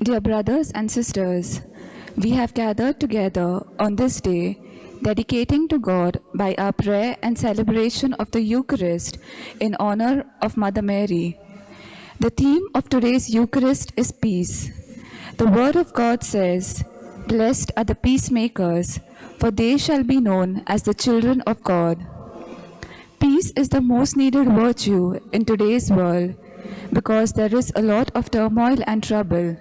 Dear brothers and sisters, we have gathered together on this day, dedicating to God by our prayer and celebration of the Eucharist in honor of Mother Mary. The theme of today's Eucharist is peace. The Word of God says, "Blessed are the peacemakers, for they shall be known as the children of God." Peace is the most needed virtue in today's world because there is a lot of turmoil and trouble.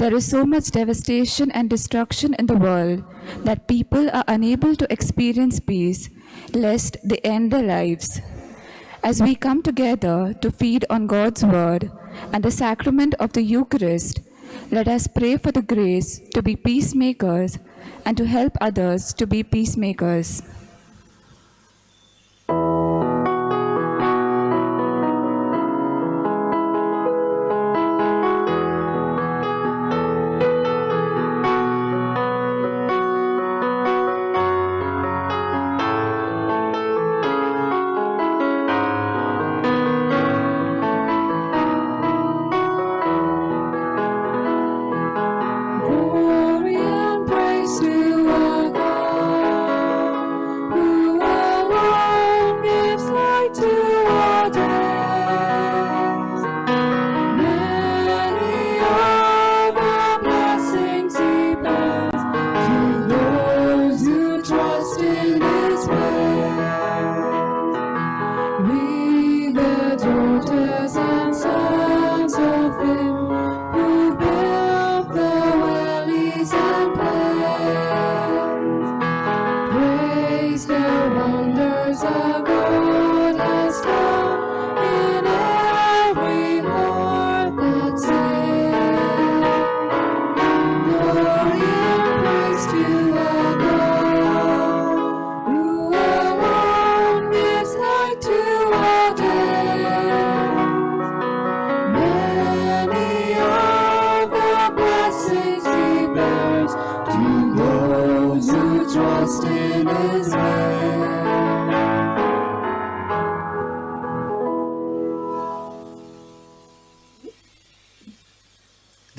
There is so much devastation and destruction in the world that people are unable to experience peace lest they end their lives. As we come together to feed on God's Word and the sacrament of the Eucharist, let us pray for the grace to be peacemakers and to help others to be peacemakers.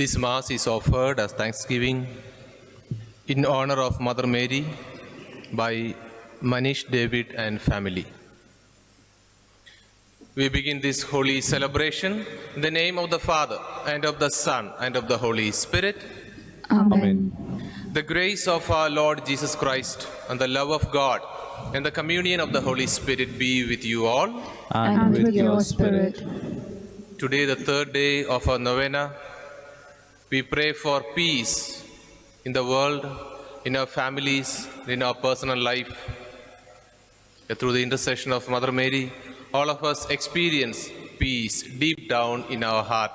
This Mass is offered as thanksgiving in honor of Mother Mary by Manish David and family. We begin this holy celebration in the name of the Father, and of the Son, and of the Holy Spirit. Amen. The grace of our Lord Jesus Christ, and the love of God, and the communion of the Holy Spirit be with you all. And with your spirit. Today, the third day of our novena, we pray for peace in the world, in our families, in our personal life. Through the intercession of Mother Mary, all of us experience peace deep down in our heart.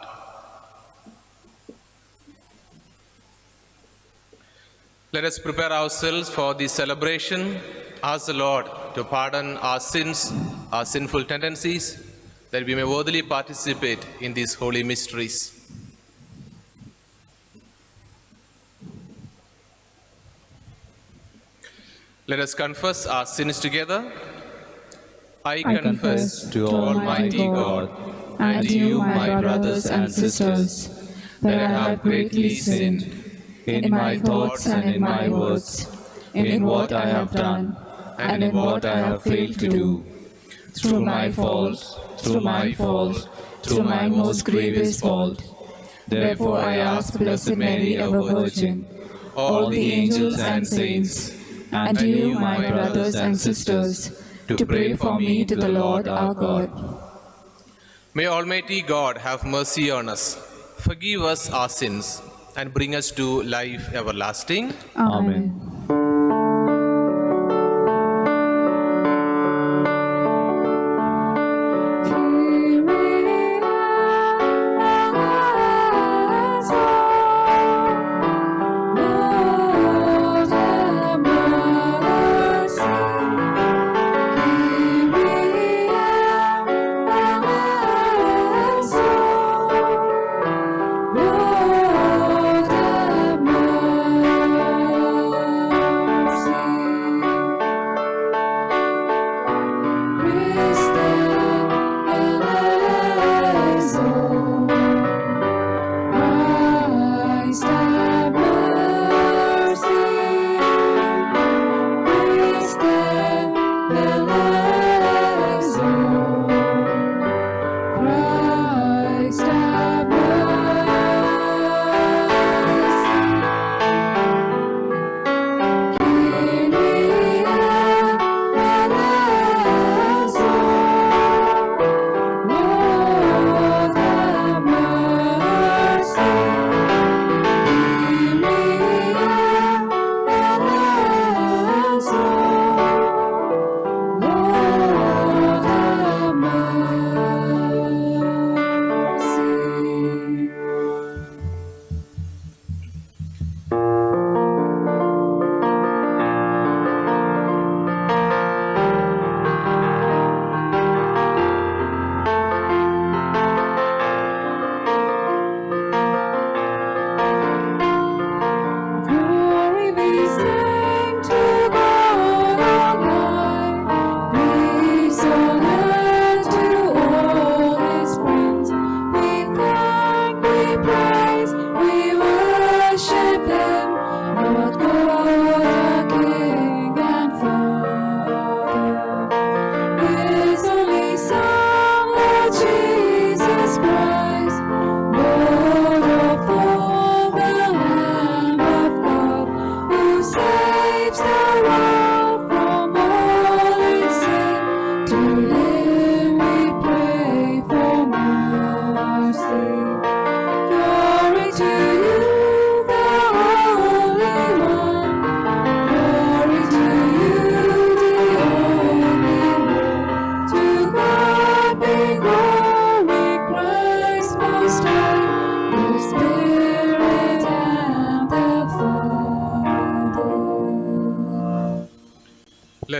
Let us prepare ourselves for this celebration. Ask the Lord to pardon our sins, our sinful tendencies, that we may worthily participate in these holy mysteries. Let us confess our sins together. I confess to Almighty God and to you, my brothers and sisters, that I have greatly sinned in my thoughts and in my words, in what I have done and in what I have failed to do, through my fault, through my most grievous fault. Therefore I ask Blessed Mary, ever Virgin, all the angels and saints, and you, my brothers and sisters, to pray for me to the Lord our God. May Almighty God have mercy on us, forgive us our sins, and bring us to life everlasting. Amen.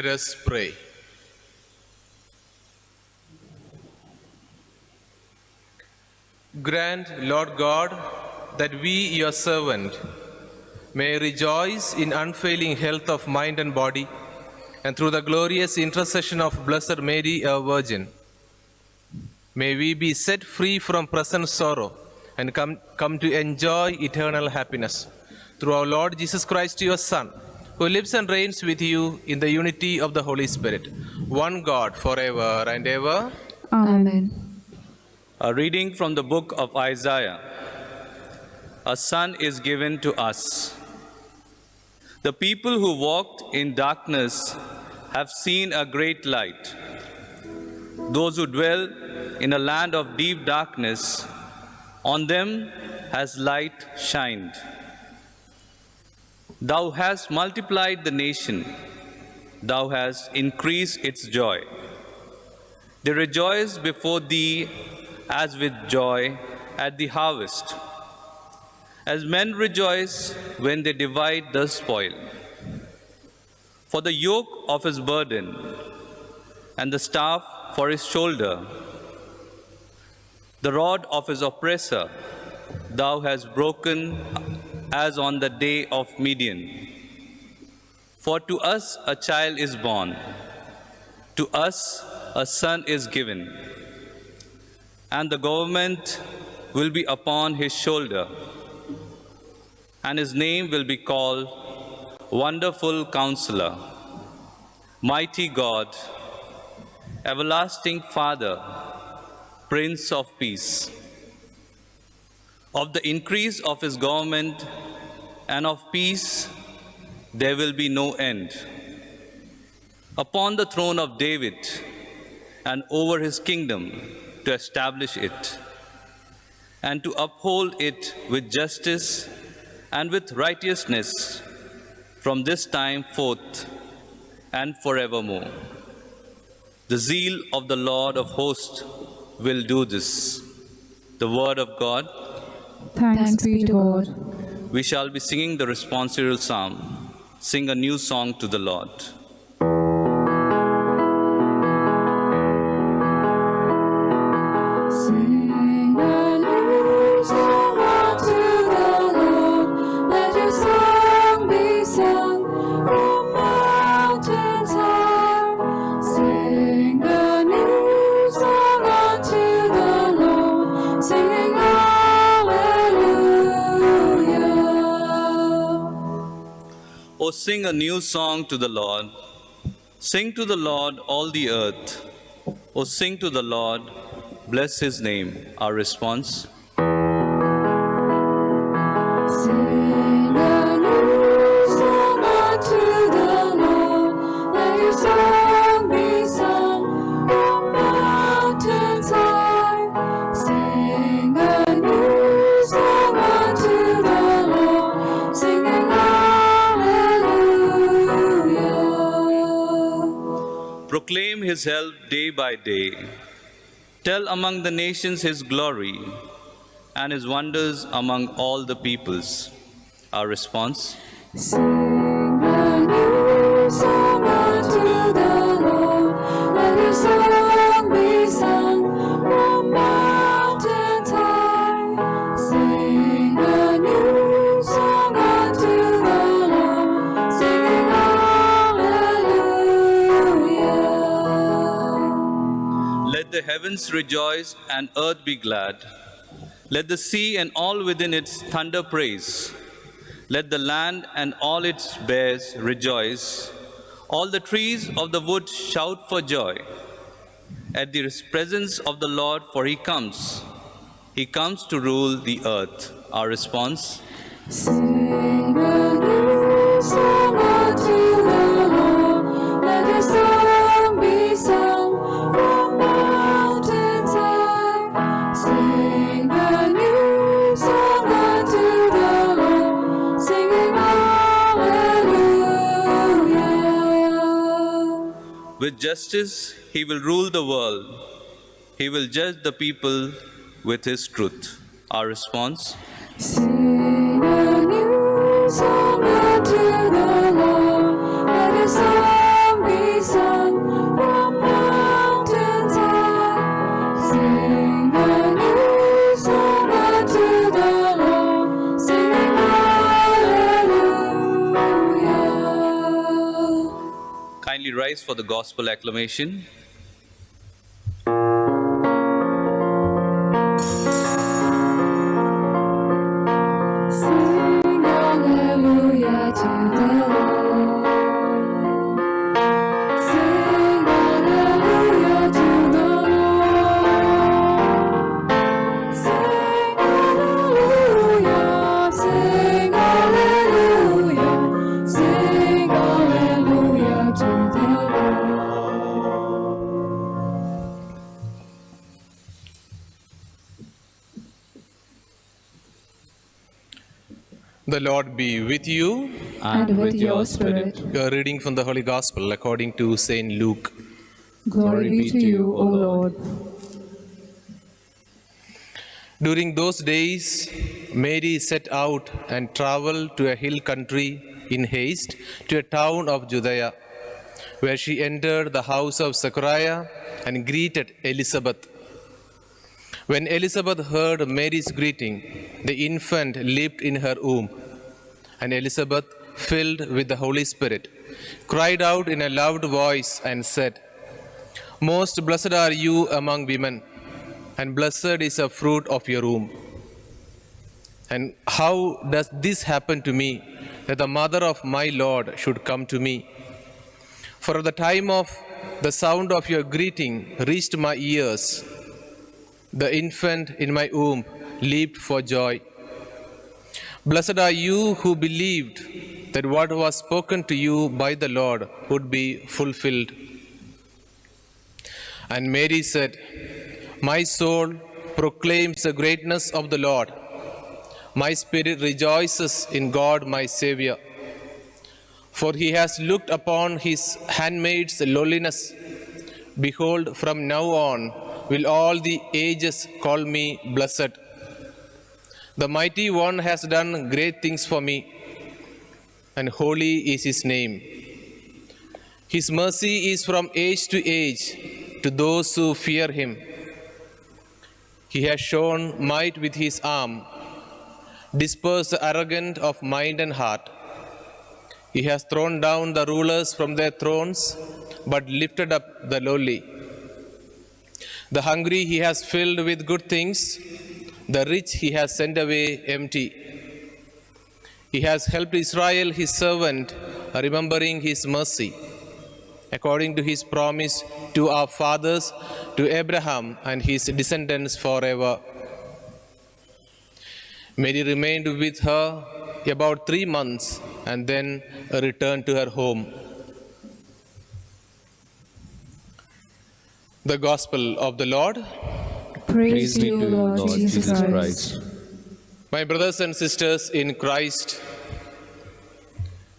Let us pray. Grant, Lord God, that we, your servant, may rejoice in unfailing health of mind and body, and through the glorious intercession of Blessed Mary, our Virgin, may we be set free from present sorrow and come to enjoy eternal happiness. Through our Lord Jesus Christ, your Son, who lives and reigns with you in the unity of the Holy Spirit, one God, forever and ever. Amen. A reading from the book of Isaiah. A son is given to us. The people who walked in darkness have seen a great light. Those who dwell in a land of deep darkness, on them has light shined. Thou hast multiplied the nation. Thou hast increased its joy. They rejoice before thee as with joy at the harvest, as men rejoice when they divide the spoil. For the yoke of his burden and the staff for his shoulder, the rod of his oppressor, thou hast broken as on the day of Midian. For to us a child is born, to us a son is given, and the government will be upon his shoulder, and his name will be called Wonderful Counselor, Mighty God, Everlasting Father, Prince of Peace. Of the increase of his government and of peace there will be no end. Upon the throne of David and over his kingdom, to establish it and to uphold it with justice and with righteousness from this time forth and forevermore. The zeal of the Lord of hosts will do this. The word of God. Thanks be to God. We shall be singing the responsorial psalm. Sing a new song to the Lord. Sing a new song unto the Lord. Let your song be sung from mountains high. Sing a new song unto the Lord, singing hallelujah. O sing a new song to the Lord. Sing to the Lord, all the earth. O sing to the Lord, bless his name. Our response. Sing a new song unto the Lord. Let your song be sung from mountains high. Sing a new song unto the Lord, singing hallelujah. Proclaim his help day by day. Tell among the nations his glory and his wonders among all the peoples. Our response. Sing a new song unto the Lord. Let your song be sung from mountains high. Sing a new song unto the Lord, singing hallelujah. Let the heavens rejoice and earth be glad. Let the sea and all within its thunder praise. Let the land and all its bears rejoice. All the trees of the wood shout for joy at the presence of the Lord, for he comes. He comes to rule the earth. Our response. Sing a new song unto the Lord. Let your song be sung from mountains high. Sing a new song unto the Lord, singing hallelujah. With justice he will rule the world. He will judge the people with his truth. Our response. Sing a new song unto the Lord. Let your song be kindly rise for the gospel acclamation. Sing hallelujah to the Lord. Sing hallelujah to the Lord. Sing hallelujah, sing hallelujah, sing hallelujah to the Lord. The Lord be with you. And with your spirit. A reading from the Holy Gospel according to Saint Luke. Glory be to you, O Lord. During those days, Mary set out and traveled to a hill country in haste to a town of Judea, where she entered the house of Zechariah and greeted Elizabeth. When Elizabeth heard Mary's greeting, the infant leaped in her womb, and Elizabeth, filled with the Holy Spirit, cried out in a loud voice and said, "Most blessed are you among women, and blessed is the fruit of your womb. And how does this happen to me, that the mother of my Lord should come to me? For at the time of the sound of your greeting reached my ears, the infant in my womb leaped for joy. Blessed are you who believed that what was spoken to you by the Lord would be fulfilled." And Mary said, "My soul proclaims the greatness of the Lord. My spirit rejoices in God my Savior. For he has looked upon his handmaid's lowliness. Behold, from now on will all the ages call me blessed. The Mighty One has done great things for me, and holy is his name. His mercy is from age to age to those who fear him. He has shown might with his arm, dispersed the arrogant of mind and heart. He has thrown down the rulers from their thrones, but lifted up the lowly. The hungry he has filled with good things, the rich he has sent away empty. He has helped Israel his servant, remembering his mercy, according to his promise to our fathers, to Abraham and his descendants forever." Mary remained with her about 3 months and then returned to her home. The Gospel of the Lord. Praise to you, Lord Jesus Christ. My brothers and sisters in Christ,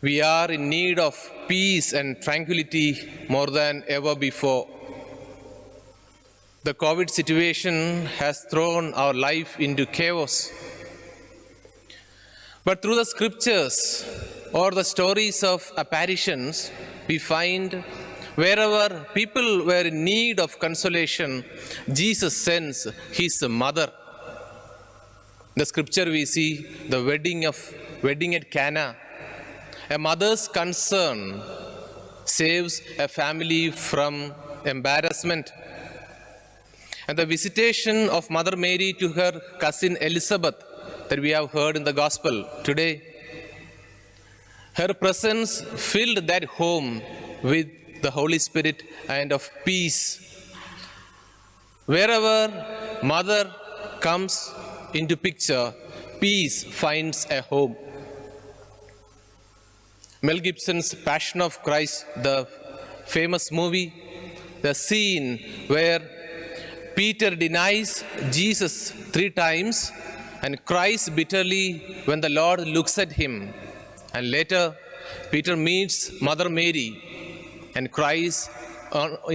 we are in need of peace and tranquility more than ever before. The COVID situation has thrown our life into chaos. But through the scriptures or the stories of apparitions, we find wherever people were in need of consolation, Jesus sends his mother. In the scripture we see the wedding at Cana. A mother's concern saves a family from embarrassment. And the visitation of Mother Mary to her cousin Elizabeth that we have heard in the gospel today, her presence filled that home with the Holy Spirit and of peace. Wherever mother comes into picture, peace finds a home. Mel Gibson's Passion of Christ, the famous movie, the scene where Peter denies Jesus 3 times and cries bitterly when the Lord looks at him. And later, Peter meets Mother Mary and cries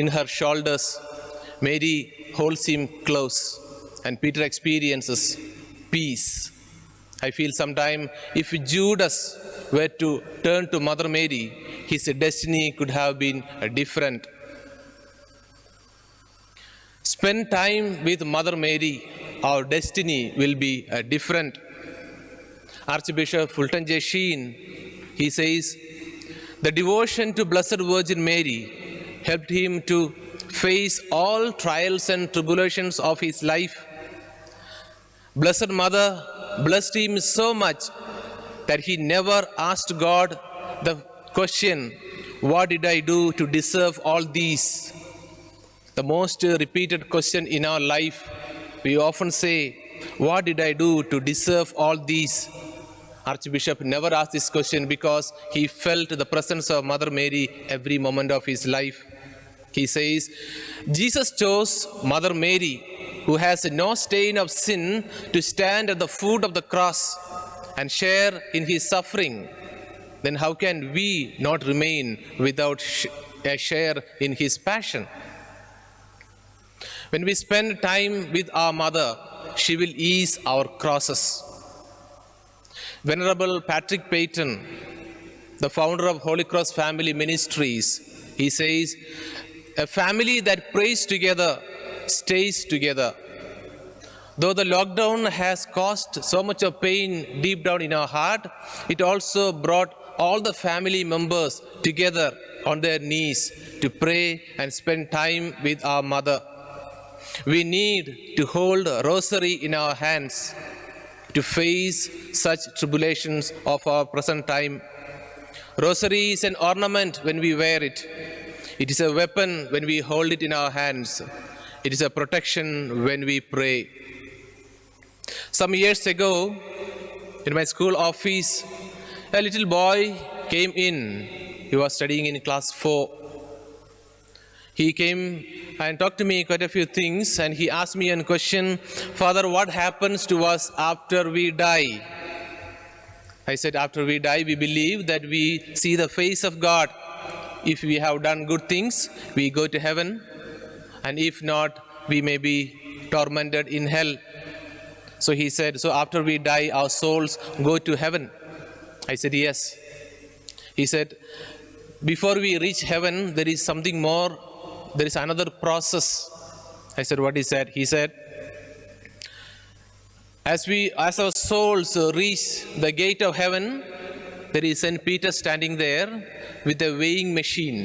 in her shoulders. Mary holds him close, and Peter experiences peace. I feel sometime if Judas were to turn to Mother Mary, his destiny could have been different. Spend time with Mother Mary, our destiny will be different. Archbishop Fulton J. Sheen, he says, The devotion to Blessed Virgin Mary helped him to face all trials and tribulations of his life. Blessed Mother blessed him so much that he never asked God the question, "What did I do to deserve all these?" The most repeated question in our life, we often say, "What did I do to deserve all these?" Archbishop never asked this question because he felt the presence of Mother Mary every moment of his life. He says, Jesus chose Mother Mary, who has no stain of sin, to stand at the foot of the cross and share in his suffering. Then how can we not remain without a share in his passion? When we spend time with our mother, she will ease our crosses. Venerable Patrick Peyton, the founder of Holy Cross Family Ministries, he says, a family that prays together stays together. Though the lockdown has caused so much of pain deep down in our heart, it also brought all the family members together on their knees to pray and spend time with our mother. We need to hold a rosary in our hands to face such tribulations of our present time. Rosary is an ornament when we wear it. It is a weapon when we hold it in our hands. It is a protection when we pray. Some years ago, in my school office, a little boy came in. He was studying in class 4. He came and talked to me quite a few things, and he asked me a question, "Father, what happens to us after we die?" I said, after we die, we believe that we see the face of God. If we have done good things, we go to heaven, and if not, we may be tormented in hell. So he said, so after we die, our souls go to heaven. I said, yes. He said, before we reach heaven, there is something more. There is another process. I said, what is that? He said, as our souls reach the gate of heaven, there is St. Peter standing there with a weighing machine.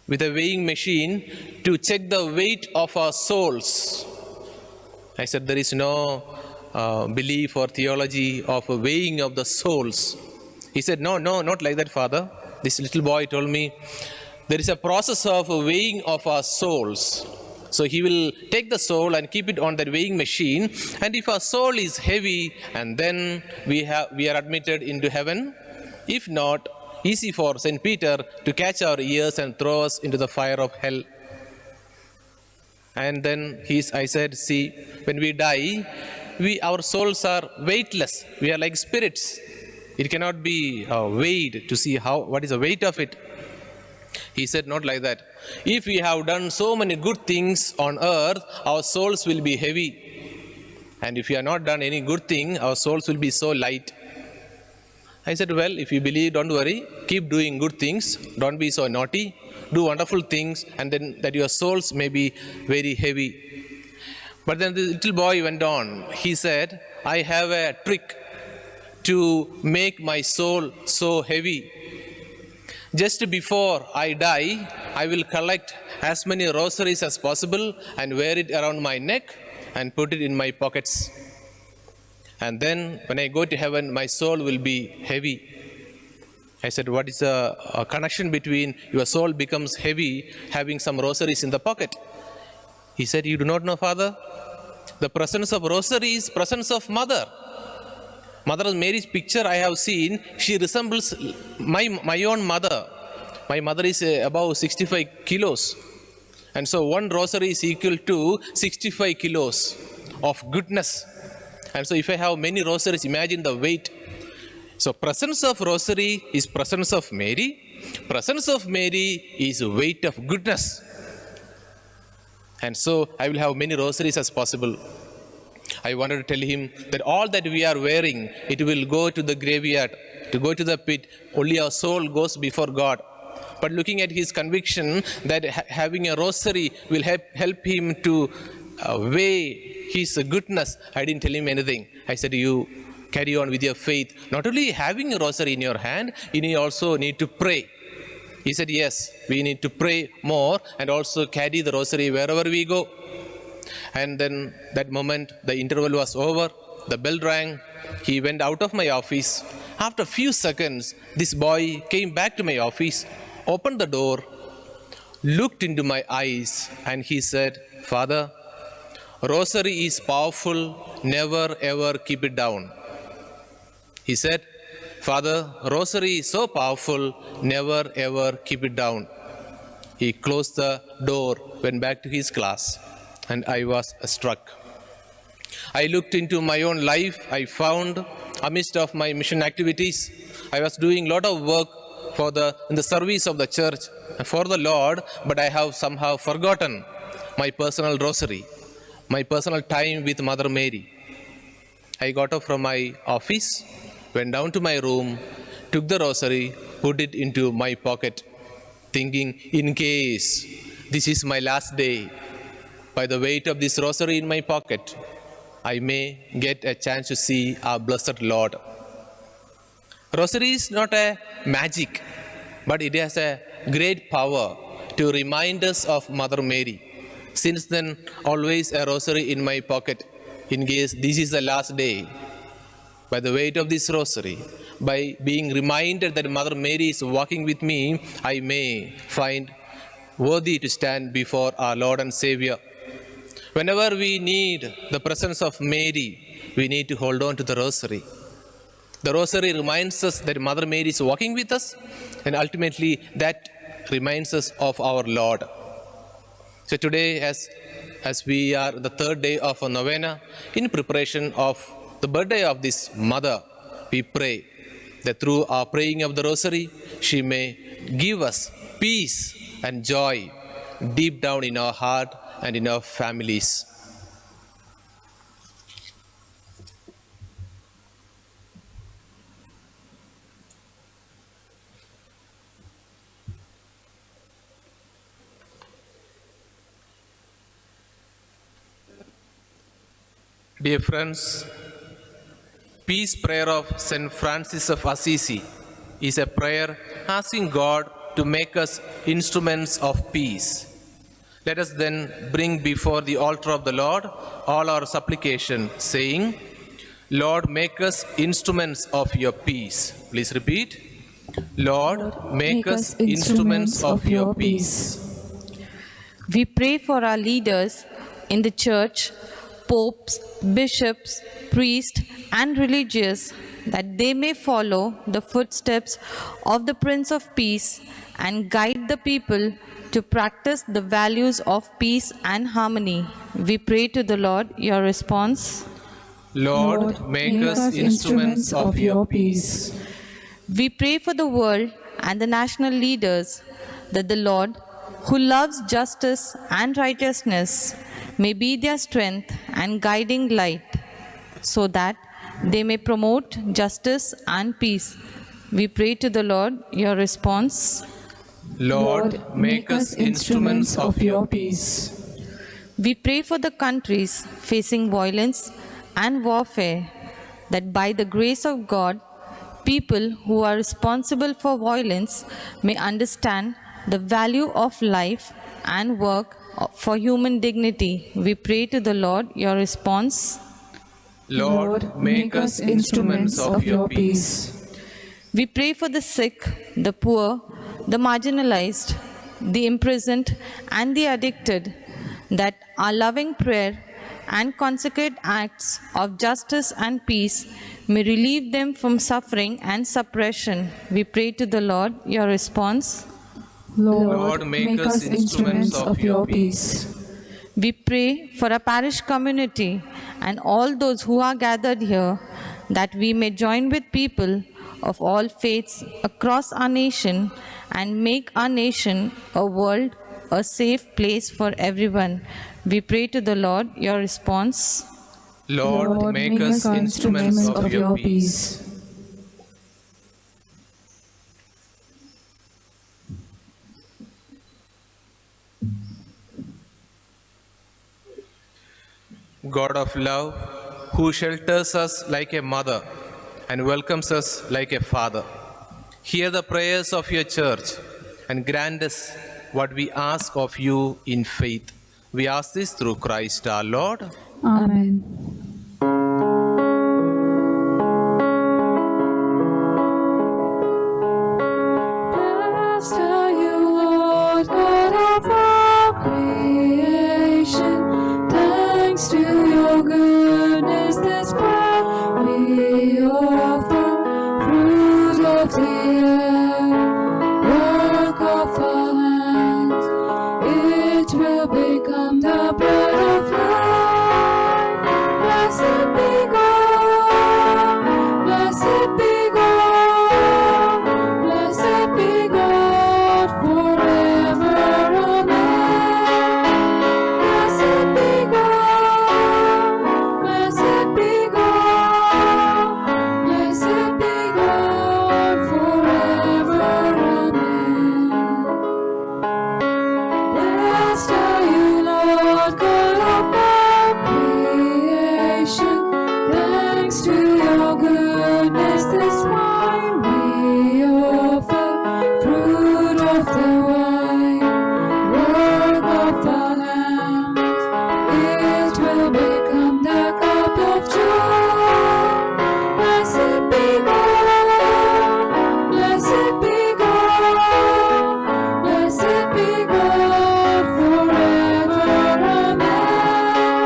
With a weighing machine to check the weight of our souls. I said, there is no belief or theology of a weighing of the souls. He said, no, not like that, Father. This little boy told me, there is a process of a weighing of our souls. So he will take the soul and keep it on that weighing machine. And if our soul is heavy, and then we are admitted into heaven. If not, easy for St. Peter to catch our ears and throw us into the fire of hell. And then I said, see, when we die, our souls are weightless. We are like spirits. It cannot be weighed to see what is the weight of it. He said, not like that. If we have done so many good things on earth, our souls will be heavy. And if we have not done any good thing, our souls will be so light. I said, well, if you believe, don't worry. Keep doing good things. Don't be so naughty. Do wonderful things, and then that your souls may be very heavy. But then the little boy went on. He said, I have a trick to make my soul so heavy. Just before I die, I will collect as many rosaries as possible and wear it around my neck and put it in my pockets. And then when I go to heaven, my soul will be heavy. I said, what is a connection between your soul becomes heavy having some rosaries in the pocket? He said, you do not know, Father? The presence of rosary is presence of Mother. Mother Mary's picture I have seen, she resembles my own mother. My mother is above 65 kilos. And so one rosary is equal to 65 kilos of goodness. And so if I have many rosaries, imagine the weight. So presence of rosary is presence of Mary. Presence of Mary is weight of goodness. And so I will have many rosaries as possible. I wanted to tell him that all that we are wearing, it will go to the graveyard, to go to the pit. Only our soul goes before God. But looking at his conviction that having a rosary will help him to weigh his goodness, I didn't tell him anything. I said, you carry on with your faith. Not only having a rosary in your hand, you also need to pray. He said, yes, we need to pray more and also carry the rosary wherever we go. And then that moment, the interval was over, the bell rang, he went out of my office. After a few seconds, this boy came back to my office, opened the door, looked into my eyes, and he said, Father, rosary is powerful, never ever keep it down. He said, Father, rosary is so powerful, never ever keep it down. He closed the door, went back to his class, and I was struck. I looked into my own life. I found, amidst of my mission activities, I was doing a lot of work in the service of the church for the Lord, but I have somehow forgotten my personal rosary, my personal time with Mother Mary. I got up from my office, went down to my room, took the rosary, put it into my pocket, thinking, in case this is my last day, by the weight of this rosary in my pocket, I may get a chance to see our blessed Lord. Rosary is not a magic, but it has a great power to remind us of Mother Mary. Since then, always a rosary in my pocket, in case this is the last day. By the weight of this rosary, by being reminded that Mother Mary is walking with me, I may find worthy to stand before our Lord and Savior. Whenever we need the presence of Mary, we need to hold on to the rosary. The rosary reminds us that Mother Mary is walking with us, and ultimately that reminds us of our Lord. So today, as we are the third day of a novena, in preparation of the birthday of this mother, we pray that through our praying of the rosary, she may give us peace and joy deep down in our heart and in our families. Dear friends, peace prayer of St. Francis of Assisi is a prayer asking God to make us instruments of peace. Let us then bring before the altar of the Lord all our supplication, saying, Lord, make us instruments of your peace. Please repeat. Lord, make us instruments of your peace. We pray for our leaders in the church, popes, bishops, priests, and religious, that they may follow the footsteps of the Prince of Peace and guide the people to practice the values of peace and harmony. We pray to the Lord. Your response? Lord, make us instruments of your peace. We pray for the world and the national leaders, that the Lord, who loves justice and righteousness, may be their strength and guiding light, so that they may promote justice and peace. We pray to the Lord. Your response? Lord, make us instruments of your peace. We pray for the countries facing violence and warfare, that by the grace of God, people who are responsible for violence may understand the value of life and work for human dignity. We pray to the Lord. Your response? Lord, make us instruments of your peace. We pray for the sick, the poor, the marginalized, the imprisoned, and the addicted, that our loving prayer and consecrate acts of justice and peace may relieve them from suffering and suppression. We pray to the Lord. Your response? Lord, make us instruments of your peace. We pray for our parish community and all those who are gathered here, that we may join with people of all faiths across our nation and make our nation a world, a safe place for everyone. We pray to the Lord. Your response? Lord, make us instruments of your peace. God of love, who shelters us like a mother and welcomes us like a father. Hear the prayers of your church and grant us what we ask of you in faith. We ask this through Christ our Lord. Amen. Blessed are you, Lord God of all creation. Thanks to your goodness, this breath we offer, fruit of the earth, work of our hands. It will become the bread of life. Blessed be God. Blessed be God. Blessed be God forever. Amen. Blessed be God. Blessed be God. Blessed be God forever. Amen. Blessed are you, Lord God of all creation. Thanks to your goodness, this wine we offer, fruit of the vine, work of our hands. It will become the cup of joy. Blessed be God. Blessed be God. Blessed be God forever. Amen.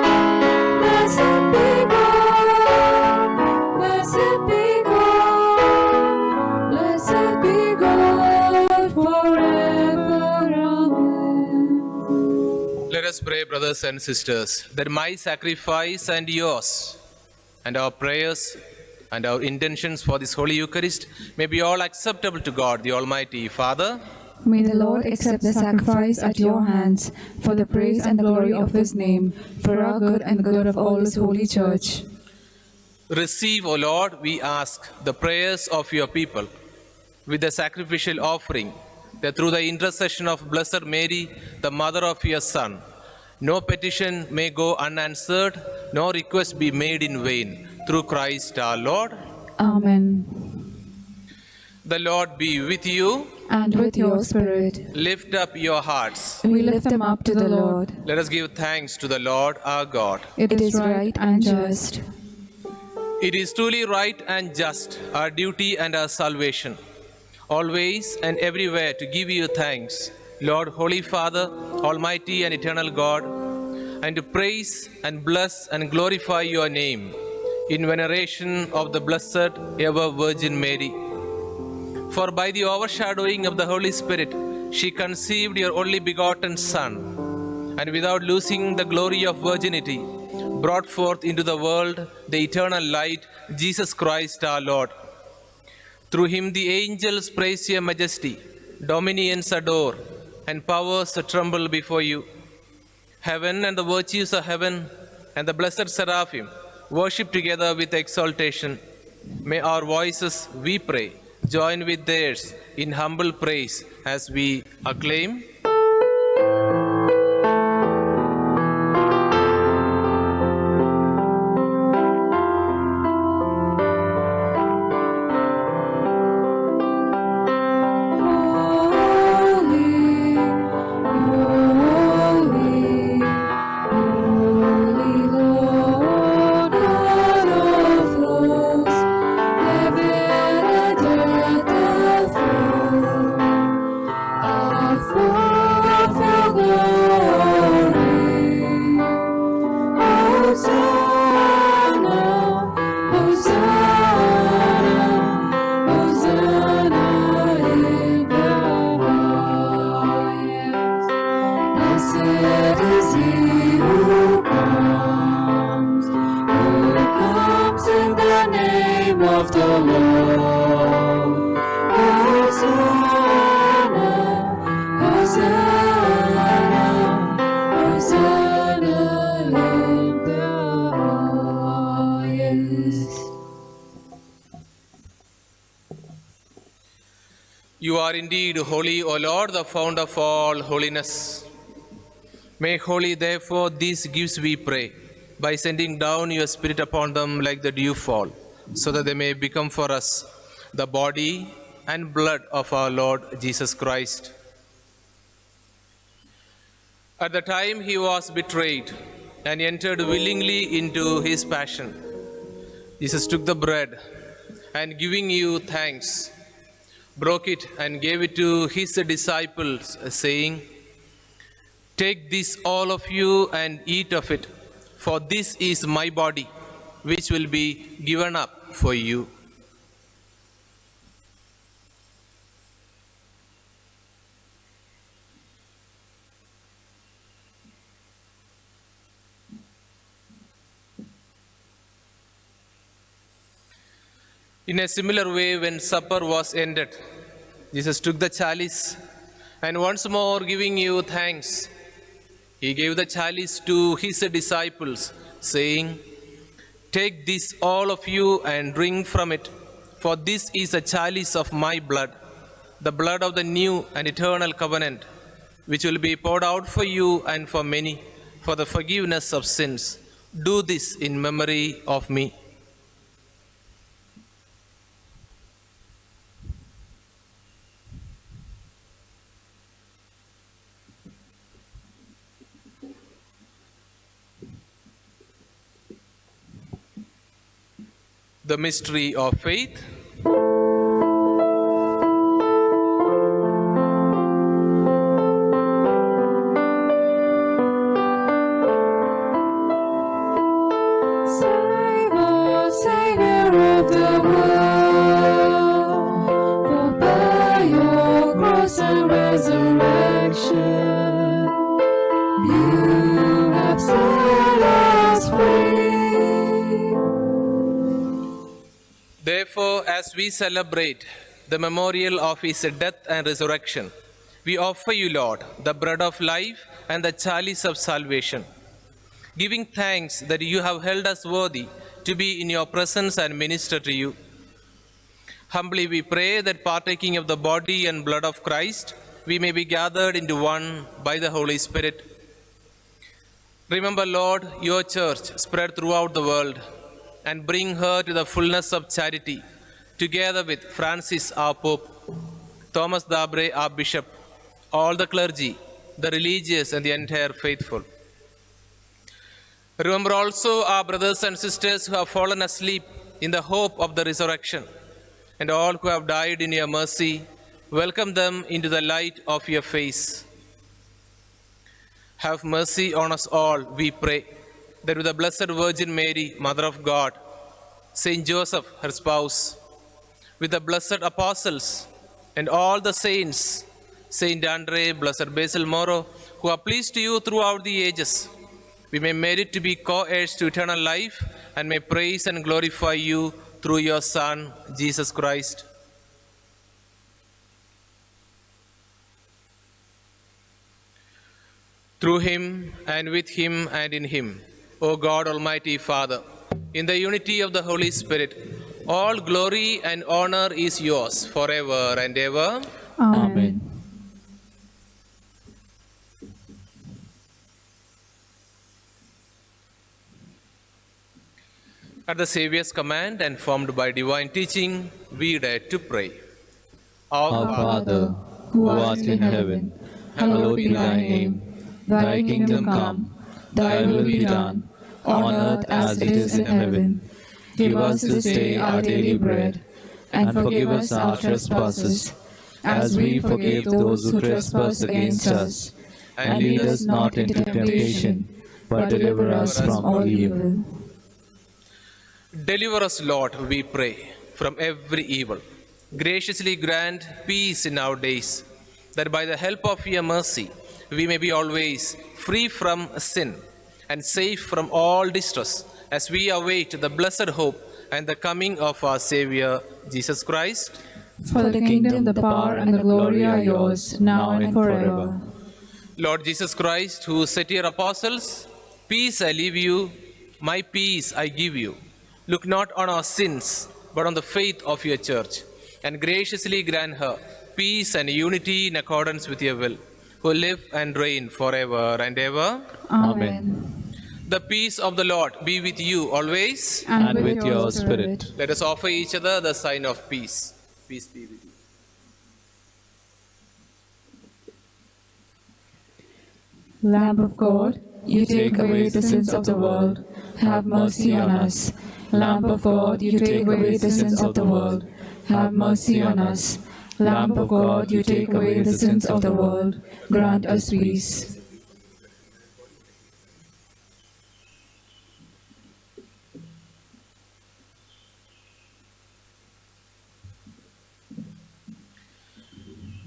Blessed be God. Blessed be God. Blessed be God forever. Amen. Let us pray, brothers and sisters, that my sacrifice and yours, and our prayers and our intentions for this Holy Eucharist may be all acceptable to God, the Almighty Father. May the Lord accept the sacrifice at your hands for the praise and the glory of his name, for our good and the good of all his holy church. Receive, O Lord, we ask, the prayers of your people with the sacrificial offering, that through the intercession of Blessed Mary, the mother of your Son, no petition may go unanswered, no request be made in vain. Through Christ our Lord. Amen. The Lord be with you. And with your spirit, Lift up your hearts. we lift them up to the Lord. Let us give thanks to the Lord our God. It is right and just. It is truly right and just, our duty and our salvation, always and everywhere to give you thanks, Lord, Holy Father, Almighty and Eternal God, and to praise and bless and glorify your name in veneration of the Blessed Ever Virgin Mary. For by the overshadowing of the Holy Spirit, she conceived your only begotten Son, and without losing the glory of virginity, brought forth into the world the eternal light, Jesus Christ our Lord. Through him the angels praise your majesty, dominions adore, and powers tremble before you. Heaven and the virtues of heaven and the blessed seraphim worship together with exaltation. May our voices, we pray, join with theirs in humble praise as we acclaim. of the Lord. Hosanna, Hosanna, Hosanna in the highest. You are indeed holy, O Lord, the fount of all holiness. Make holy, therefore, these gifts we pray, by sending down your Spirit upon them like the dew fall, so that they may become for us the body and blood of our Lord Jesus Christ. At the time he was betrayed and entered willingly into his passion, Jesus took the bread and, giving you thanks, broke it and gave it to his disciples, saying, "Take this, all of you, and eat of it, for this is my body, which will be given up for you." In a similar way, when supper was ended, Jesus took the chalice and, once more giving you thanks, he gave the chalice to his disciples, saying, "Take this, all of you, and drink from it, for this is a chalice of my blood, the blood of the new and eternal covenant, which will be poured out for you and for many for the forgiveness of sins. Do this in memory of me." The mystery of faith. Save us, Savior of the world, for by your cross and resurrection, you have set us free. Therefore, as we celebrate the memorial of his death and resurrection, we offer you, Lord, the bread of life and the chalice of salvation, giving thanks that you have held us worthy to be in your presence and minister to you. Humbly we pray that, partaking of the body and blood of Christ, we may be gathered into one by the Holy Spirit. Remember, Lord, your church spread throughout the world, and bring her to the fullness of charity, together with Francis our Pope, Thomas Dabre our Bishop, all the clergy, the religious, and the entire faithful. Remember also our brothers and sisters who have fallen asleep in the hope of the resurrection, and all who have died in your mercy. Welcome them into the light of your face. Have mercy on us all, we pray, that with the Blessed Virgin Mary, Mother of God, Saint Joseph, her spouse, with the blessed apostles and all the saints, Saint Andre, Blessed Basil Moro, who are pleased to you throughout the ages, we may merit to be co-heirs to eternal life and may praise and glorify you through your Son, Jesus Christ. Through him and with him and in him, O God, Almighty Father, in the unity of the Holy Spirit, all glory and honor is yours forever and ever. Amen. At the Saviour's command and formed by divine teaching, we dare to pray. Our Father, who art in heaven, hallowed be thy name. Thy kingdom come, thy will be done, on earth as it is in heaven. Give us this day our daily bread, and forgive us our trespasses, as we forgive those who trespass against us. And lead us not into temptation, but deliver us from all evil. Deliver us, Lord, we pray, from every evil. Graciously grant peace in our days, that by the help of your mercy we may be always free from sin and safe from all distress, as we await the blessed hope and the coming of our Savior, Jesus Christ. For the kingdom, the power, and the glory are yours, now and forever. Lord Jesus Christ, who said to your apostles, "Peace I leave you, my peace I give you," look not on our sins, but on the faith of your church, and graciously grant her peace and unity in accordance with your will, who live and reign forever and ever. Amen. The peace of the Lord be with you always. And with your spirit. Let us offer each other the sign of peace. Peace be with you. Lamb of God, you take away the sins of the world, have mercy on us. Lamb of God, you take away the sins of the world, have mercy on us. Lamb of God, you take away the sins of the world, grant us peace.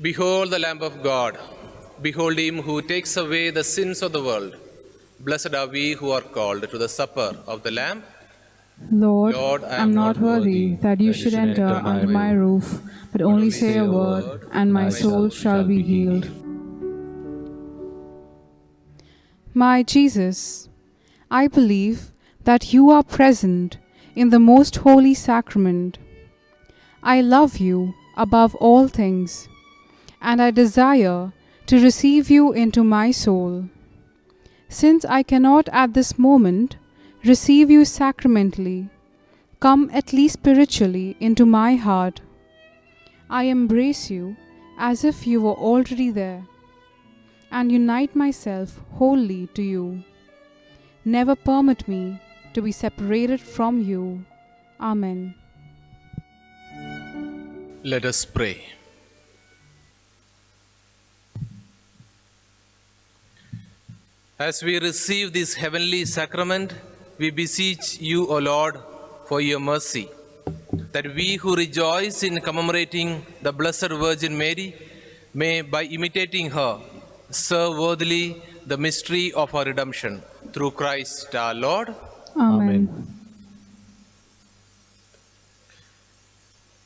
Behold the Lamb of God. Behold him who takes away the sins of the world. Blessed are we who are called to the supper of the Lamb. Lord, Lord, I I am not worthy that you should enter under my roof, but only say a word, and my soul shall be healed. My Jesus, I believe that you are present in the most holy sacrament. I love you above all things, and I desire to receive you into my soul. Since I cannot at this moment receive you sacramentally, come at least spiritually into my heart. I embrace you as if you were already there, and unite myself wholly to you. Never permit me to be separated from you. Amen. Let us pray. As we receive this heavenly sacrament, we beseech you, O Lord, for your mercy, that we who rejoice in commemorating the Blessed Virgin Mary may, by imitating her, serve worthily the mystery of our redemption. Through Christ our Lord. Amen.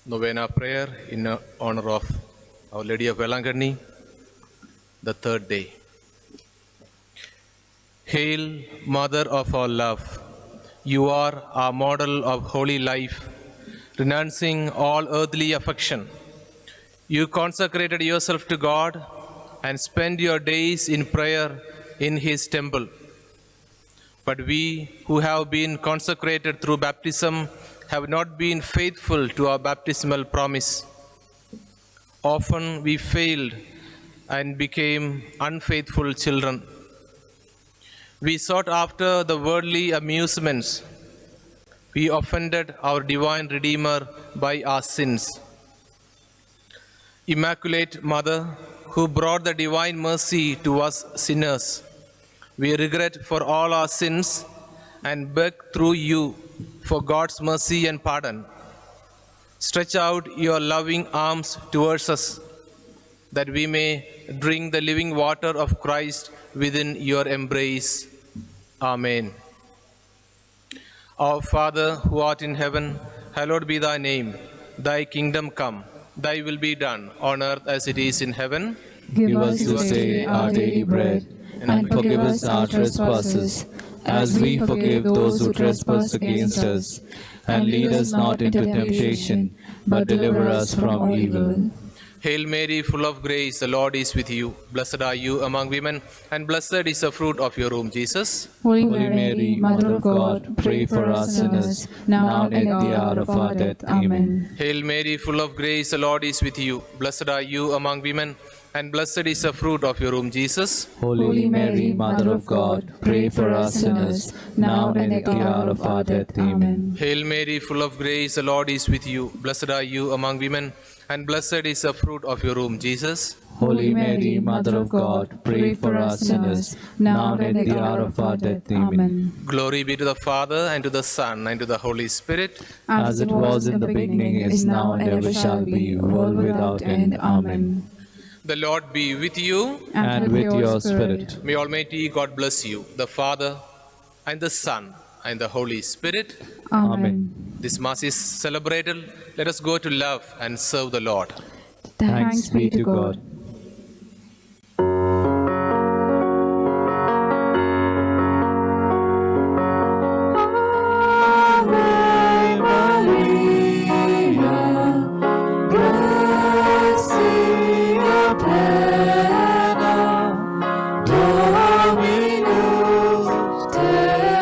Novena prayer in honor of Our Lady of Velanganni, the third day. Hail, Mother of all love, you are our model of holy life, renouncing all earthly affection. You consecrated yourself to God and spent your days in prayer in His temple. But we who have been consecrated through baptism have not been faithful to our baptismal promise. Often we failed and became unfaithful children. We sought after the worldly amusements. We offended our divine Redeemer by our sins. Immaculate Mother, who brought the divine mercy to us sinners, we regret for all our sins and beg through you for God's mercy and pardon. Stretch out your loving arms towards us, that we may drink the living water of Christ within your embrace. Amen. Our Father, who art in heaven, hallowed be thy name. Thy kingdom come, thy will be done, on earth as it is in heaven. Give Give us us this day our daily bread, and forgive us our trespasses, as we forgive those who trespass against us. And lead us not into temptation, but deliver us from evil. Hail Mary, full of grace, the Lord is with you. Blessed are you among women, and blessed is the fruit of your womb, Jesus. Holy Holy Mary, Mother of God, pray for us sinners, now and at the hour of our death. Amen. Hail Mary, full of grace, the Lord is with you. Blessed are you among women, and blessed is the fruit of your womb, Jesus. Holy Mary, Mother of God, pray for us sinners, now and at the hour of our death. Amen. Hail Mary, full of grace, the Lord is with you. Blessed are you among women, and blessed is the fruit of your womb, Jesus. Holy Mary, Mother of God, pray for us sinners, now and at the hour of our death. Amen. Glory be to the Father, and to the Son, and to the Holy Spirit. As it was in the beginning, is now, and ever shall be, world without end. Amen. The Lord be with you. And with your spirit. May Almighty God bless you, the Father, and the Son, and the Holy Spirit. Amen. This Mass is celebrated. Let us go to love and serve the Lord. Thanks be to God. Dominus tecum.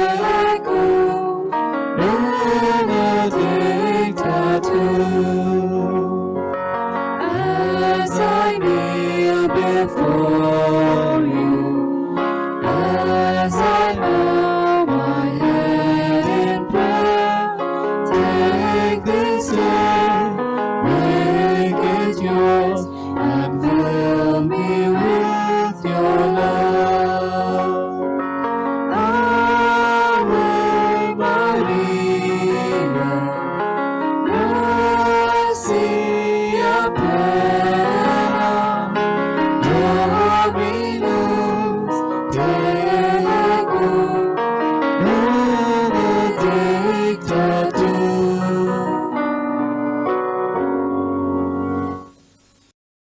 Glory knows